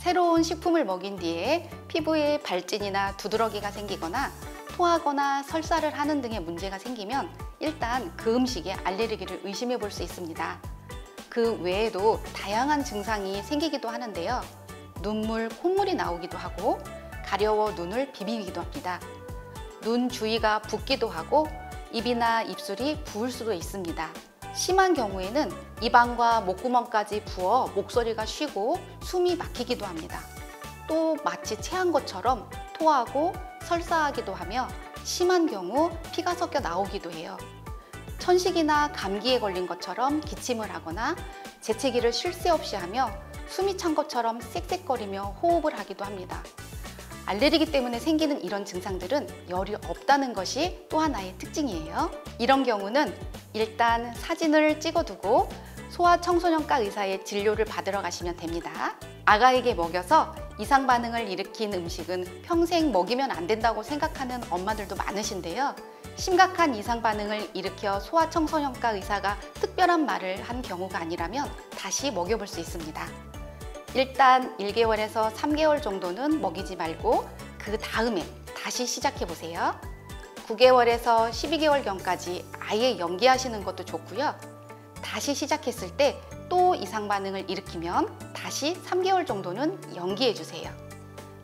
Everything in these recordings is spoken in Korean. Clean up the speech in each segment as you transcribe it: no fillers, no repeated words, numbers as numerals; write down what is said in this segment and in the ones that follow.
새로운 식품을 먹인 뒤에 피부에 발진이나 두드러기가 생기거나 토하거나 설사를 하는 등의 문제가 생기면 일단 그 음식에 알레르기를 의심해 볼 수 있습니다. 그 외에도 다양한 증상이 생기기도 하는데요. 눈물, 콧물이 나오기도 하고 가려워 눈을 비비기도 합니다. 눈 주위가 붓기도 하고 입이나 입술이 부을 수도 있습니다. 심한 경우에는 입안과 목구멍까지 부어 목소리가 쉬고 숨이 막히기도 합니다. 또 마치 체한 것처럼 토하고 설사하기도 하며 심한 경우 피가 섞여 나오기도 해요. 천식이나 감기에 걸린 것처럼 기침을 하거나 재채기를 쉴 새 없이 하며 숨이 찬 것처럼 쌕쌕거리며 호흡을 하기도 합니다. 알레르기 때문에 생기는 이런 증상들은 열이 없다는 것이 또 하나의 특징이에요. 이런 경우는 일단 사진을 찍어두고 소아청소년과 의사의 진료를 받으러 가시면 됩니다. 아가에게 먹여서 이상 반응을 일으킨 음식은 평생 먹이면 안 된다고 생각하는 엄마들도 많으신데요. 심각한 이상 반응을 일으켜 소아청소년과 의사가 특별한 말을 한 경우가 아니라면 다시 먹여볼 수 있습니다. 일단 1개월에서 3개월 정도는 먹이지 말고 그 다음에 다시 시작해 보세요. 9개월에서 12개월경까지 아예 연기하시는 것도 좋고요. 다시 시작했을 때 또 이상 반응을 일으키면 다시 3개월 정도는 연기해 주세요.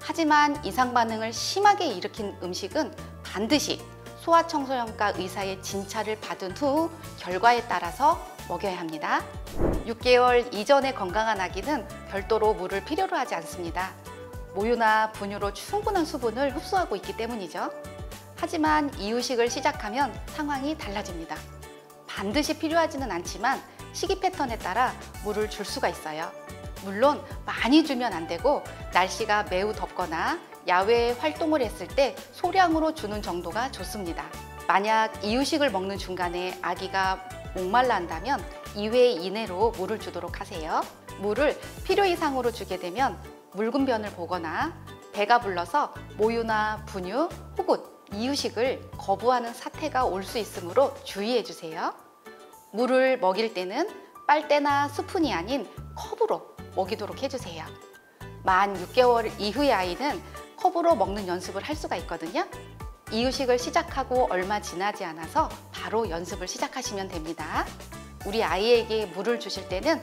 하지만 이상 반응을 심하게 일으킨 음식은 반드시 소아청소년과 의사의 진찰을 받은 후 결과에 따라서 먹여야 합니다. 6개월 이전의 건강한 아기는 별도로 물을 필요로 하지 않습니다. 모유나 분유로 충분한 수분을 흡수하고 있기 때문이죠. 하지만 이유식을 시작하면 상황이 달라집니다. 반드시 필요하지는 않지만 식이 패턴에 따라 물을 줄 수가 있어요. 물론 많이 주면 안 되고 날씨가 매우 덥거나 야외 활동을 했을 때 소량으로 주는 정도가 좋습니다. 만약 이유식을 먹는 중간에 아기가 목말라 한다면 2회 이내로 물을 주도록 하세요. 물을 필요 이상으로 주게 되면 묽은 변을 보거나 배가 불러서 모유나 분유 혹은 이유식을 거부하는 사태가 올 수 있으므로 주의해 주세요. 물을 먹일 때는 빨대나 스푼이 아닌 컵으로 먹이도록 해주세요. 만 6개월 이후의 아이는 컵으로 먹는 연습을 할 수가 있거든요. 이유식을 시작하고 얼마 지나지 않아서 바로 연습을 시작하시면 됩니다. 우리 아이에게 물을 주실 때는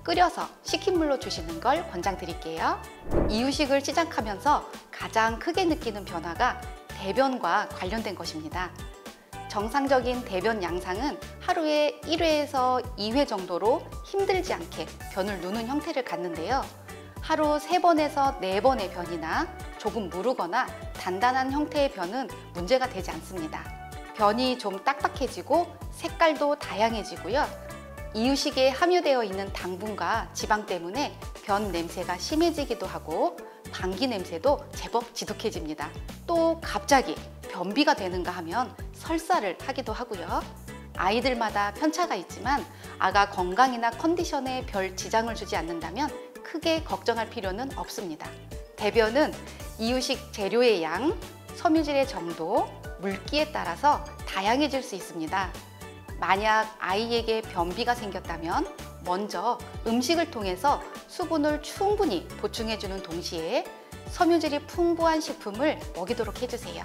끓여서 식힌 물로 주시는 걸 권장드릴게요. 이유식을 시작하면서 가장 크게 느끼는 변화가 대변과 관련된 것입니다. 정상적인 대변 양상은 하루에 1회에서 2회 정도로 힘들지 않게 변을 누는 형태를 갖는데요. 하루 3번에서 4번의 변이나 조금 무르거나 단단한 형태의 변은 문제가 되지 않습니다. 변이 좀 딱딱해지고 색깔도 다양해지고요. 이유식에 함유되어 있는 당분과 지방 때문에 변 냄새가 심해지기도 하고 방귀 냄새도 제법 지독해집니다. 또 갑자기 변비가 되는가 하면 설사를 하기도 하고요. 아이들마다 편차가 있지만 아가 건강이나 컨디션에 별 지장을 주지 않는다면 크게 걱정할 필요는 없습니다. 대변은 이유식 재료의 양, 섬유질의 정도, 물기에 따라서 다양해질 수 있습니다. 만약 아이에게 변비가 생겼다면 먼저 음식을 통해서 수분을 충분히 보충해주는 동시에 섬유질이 풍부한 식품을 먹이도록 해주세요.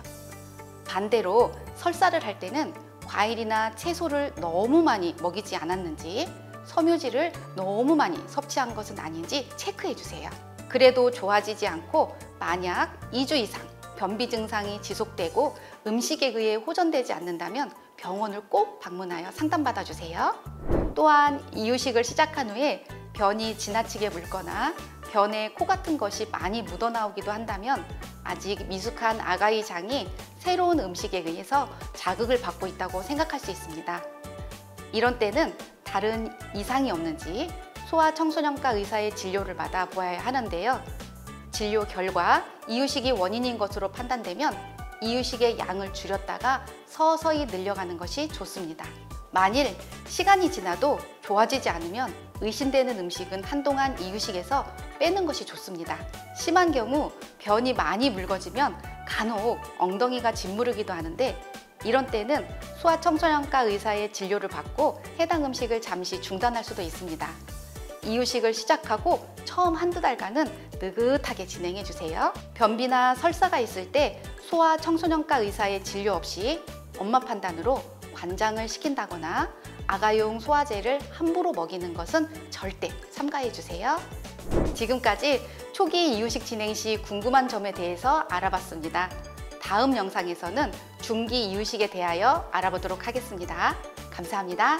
반대로 설사를 할 때는 과일이나 채소를 너무 많이 먹이지 않았는지 섬유질을 너무 많이 섭취한 것은 아닌지 체크해 주세요. 그래도 좋아지지 않고 만약 2주 이상 변비 증상이 지속되고 음식에 의해 호전되지 않는다면 병원을 꼭 방문하여 상담받아 주세요. 또한 이유식을 시작한 후에 변이 지나치게 묽거나 변에 코 같은 것이 많이 묻어나오기도 한다면 아직 미숙한 아가의 장이 새로운 음식에 의해서 자극을 받고 있다고 생각할 수 있습니다. 이런 때는 다른 이상이 없는지 소아청소년과 의사의 진료를 받아 보아야 하는데요. 진료 결과 이유식이 원인인 것으로 판단되면 이유식의 양을 줄였다가 서서히 늘려가는 것이 좋습니다. 만일 시간이 지나도 좋아지지 않으면 의심되는 음식은 한동안 이유식에서 빼는 것이 좋습니다. 심한 경우 변이 많이 묽어지면 간혹 엉덩이가 짓무르기도 하는데 이런 때는 소아청소년과 의사의 진료를 받고 해당 음식을 잠시 중단할 수도 있습니다. 이유식을 시작하고 처음 한두 달간은 느긋하게 진행해 주세요. 변비나 설사가 있을 때 소아 청소년과 의사의 진료 없이 엄마 판단으로 관장을 시킨다거나 아가용 소화제를 함부로 먹이는 것은 절대 삼가해 주세요. 지금까지 초기 이유식 진행 시 궁금한 점에 대해서 알아봤습니다. 다음 영상에서는 중기 이유식에 대하여 알아보도록 하겠습니다. 감사합니다.